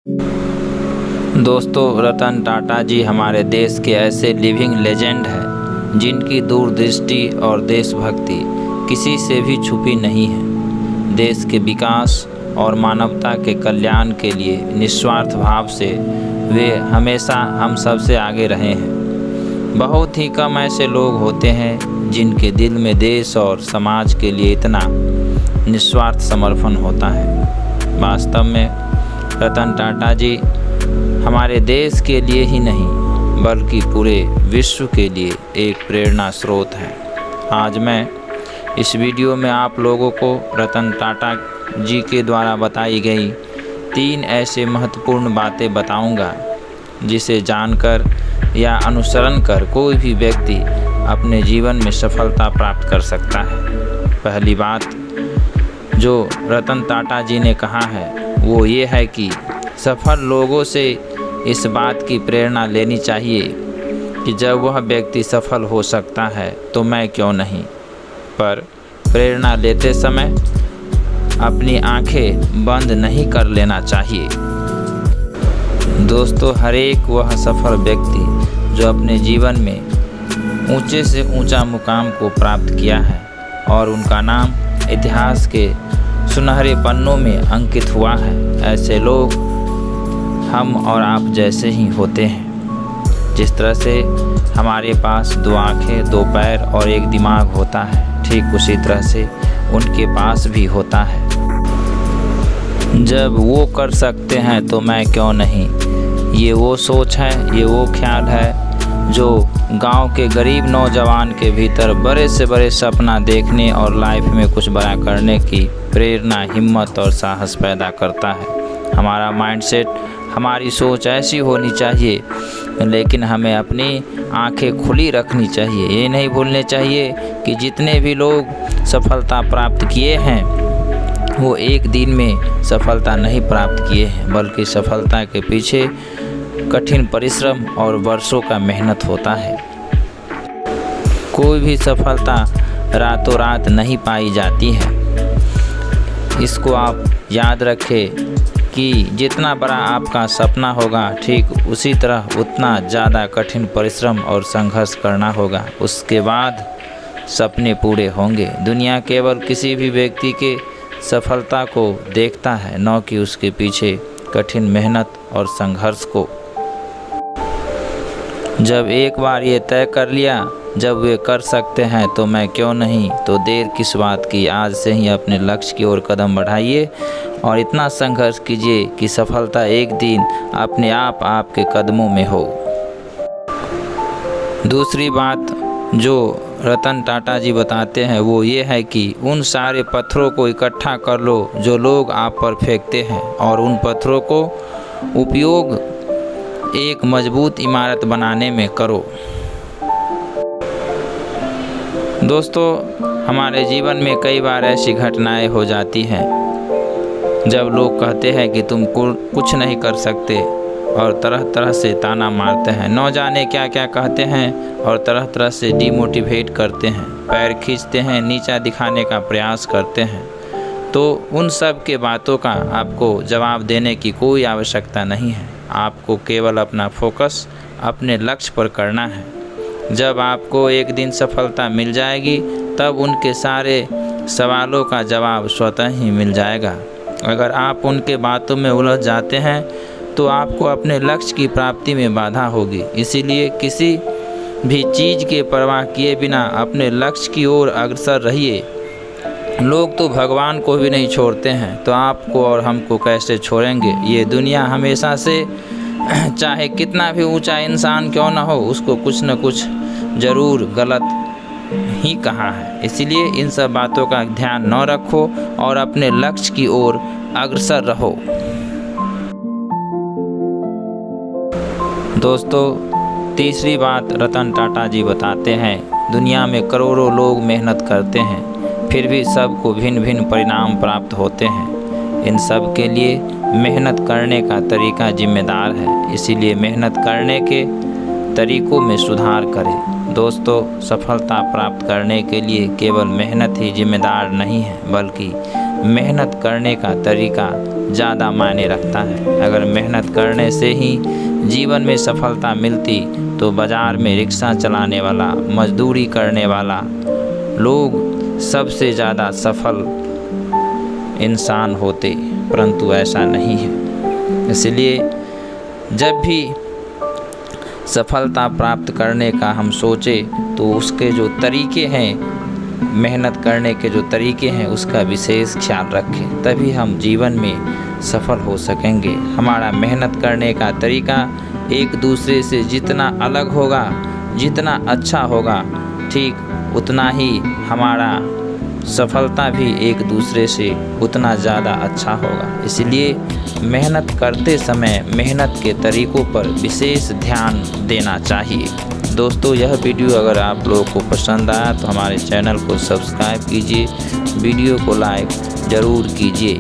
दोस्तों, रतन टाटा जी हमारे देश के ऐसे लिविंग लेजेंड हैं जिनकी दूरदृष्टि और देशभक्ति किसी से भी छुपी नहीं है। देश के विकास और मानवता के कल्याण के लिए निस्वार्थ भाव से वे हमेशा हम सबसे आगे रहे हैं। बहुत ही कम ऐसे लोग होते हैं जिनके दिल में देश और समाज के लिए इतना निस्वार्थ समर्पण होता है। वास्तव में रतन टाटा जी हमारे देश के लिए ही नहीं बल्कि पूरे विश्व के लिए एक प्रेरणा स्रोत है। आज मैं इस वीडियो में आप लोगों को रतन टाटा जी के द्वारा बताई गई 3 ऐसे महत्वपूर्ण बातें बताऊंगा जिसे जानकर या अनुसरण कर कोई भी व्यक्ति अपने जीवन में सफलता प्राप्त कर सकता है। पहली बात जो रतन टाटा जी ने कहा है वो ये है कि सफल लोगों से इस बात की प्रेरणा लेनी चाहिए कि जब वह व्यक्ति सफल हो सकता है तो मैं क्यों नहीं। पर प्रेरणा लेते समय अपनी आंखें बंद नहीं कर लेना चाहिए। दोस्तों, हर एक वह सफल व्यक्ति जो अपने जीवन में ऊंचे से ऊंचा मुकाम को प्राप्त किया है और उनका नाम इतिहास के सुनहरे पन्नों में अंकित हुआ है, ऐसे लोग हम और आप जैसे ही होते हैं। जिस तरह से हमारे पास 2 आँखें, 2 पैर और 1 दिमाग होता है, ठीक उसी तरह से उनके पास भी होता है। जब वो कर सकते हैं तो मैं क्यों नहीं, ये वो सोच है, ये वो ख्याल है जो गांव के गरीब नौजवान के भीतर बड़े से बड़े सपना देखने और लाइफ में कुछ बड़ा करने की प्रेरणा, हिम्मत और साहस पैदा करता है। हमारा माइंडसेट, हमारी सोच ऐसी होनी चाहिए, लेकिन हमें अपनी आंखें खुली रखनी चाहिए। ये नहीं भूलने चाहिए कि जितने भी लोग सफलता प्राप्त किए हैं वो एक दिन में सफलता नहीं प्राप्त किए हैं, बल्कि सफलता के पीछे कठिन परिश्रम और वर्षों का मेहनत होता है। कोई भी सफलता रातों रात नहीं पाई जाती है। इसको आप याद रखें कि जितना बड़ा आपका सपना होगा, ठीक उसी तरह उतना ज़्यादा कठिन परिश्रम और संघर्ष करना होगा। उसके बाद सपने पूरे होंगे। दुनिया केवल किसी भी व्यक्ति के सफलता को देखता है, न कि उसके पीछे कठिन मेहनत और संघर्ष को। जब एक बार ये तय कर लिया, जब वे कर सकते हैं तो मैं क्यों नहीं, तो देर किस बात की। आज से ही अपने लक्ष्य की ओर कदम बढ़ाइए और इतना संघर्ष कीजिए कि सफलता एक दिन अपने आप आपके कदमों में हो। दूसरी बात जो रतन टाटा जी बताते हैं वो ये है कि उन सारे पत्थरों को इकट्ठा कर लो जो लोग आप पर फेंकते हैं और उन पत्थरों को उपयोग एक मजबूत इमारत बनाने में करो। दोस्तों, हमारे जीवन में कई बार ऐसी घटनाएं हो जाती हैं जब लोग कहते हैं कि तुम कुछ नहीं कर सकते और तरह तरह से ताना मारते हैं, न जाने क्या क्या कहते हैं और तरह तरह से डिमोटिवेट करते हैं, पैर खींचते हैं, नीचा दिखाने का प्रयास करते हैं। तो उन सब के बातों का आपको जवाब देने की कोई आवश्यकता नहीं है। आपको केवल अपना फोकस अपने लक्ष्य पर करना है। जब आपको एक दिन सफलता मिल जाएगी तब उनके सारे सवालों का जवाब स्वतः ही मिल जाएगा। अगर आप उनके बातों में उलझ जाते हैं तो आपको अपने लक्ष्य की प्राप्ति में बाधा होगी। इसीलिए किसी भी चीज़ के परवाह किए बिना अपने लक्ष्य की ओर अग्रसर रहिए। लोग तो भगवान को भी नहीं छोड़ते हैं, तो आपको और हमको कैसे छोड़ेंगे। ये दुनिया हमेशा से चाहे कितना भी ऊंचा इंसान क्यों ना हो, उसको कुछ न कुछ ज़रूर गलत ही कहा है। इसलिए इन सब बातों का ध्यान न रखो और अपने लक्ष्य की ओर अग्रसर रहो। दोस्तों, तीसरी बात रतन टाटा जी बताते हैं, दुनिया में करोड़ों लोग मेहनत करते हैं फिर भी सबको भिन्न भिन्न परिणाम प्राप्त होते हैं। इन सब के लिए मेहनत करने का तरीका जिम्मेदार है, इसीलिए मेहनत करने के तरीकों में सुधार करें। दोस्तों, सफलता प्राप्त करने के लिए केवल मेहनत ही जिम्मेदार नहीं है, बल्कि मेहनत करने का तरीका ज़्यादा मायने रखता है। अगर मेहनत करने से ही जीवन में सफलता मिलती तो बाज़ार में रिक्शा चलाने वाला, मजदूरी करने वाला लोग सबसे ज़्यादा सफल इंसान होते, परंतु ऐसा नहीं है। इसलिए जब भी सफलता प्राप्त करने का हम सोचें तो उसके जो तरीके हैं, मेहनत करने के जो तरीके हैं, उसका विशेष ख्याल रखें, तभी हम जीवन में सफल हो सकेंगे। हमारा मेहनत करने का तरीका एक दूसरे से जितना अलग होगा, जितना अच्छा होगा, ठीक उतना ही हमारा सफलता भी एक दूसरे से उतना ज़्यादा अच्छा होगा। इसलिए मेहनत करते समय मेहनत के तरीक़ों पर विशेष ध्यान देना चाहिए। दोस्तों, यह वीडियो अगर आप लोगों को पसंद आया तो हमारे चैनल को सब्सक्राइब कीजिए, वीडियो को लाइक ज़रूर कीजिए।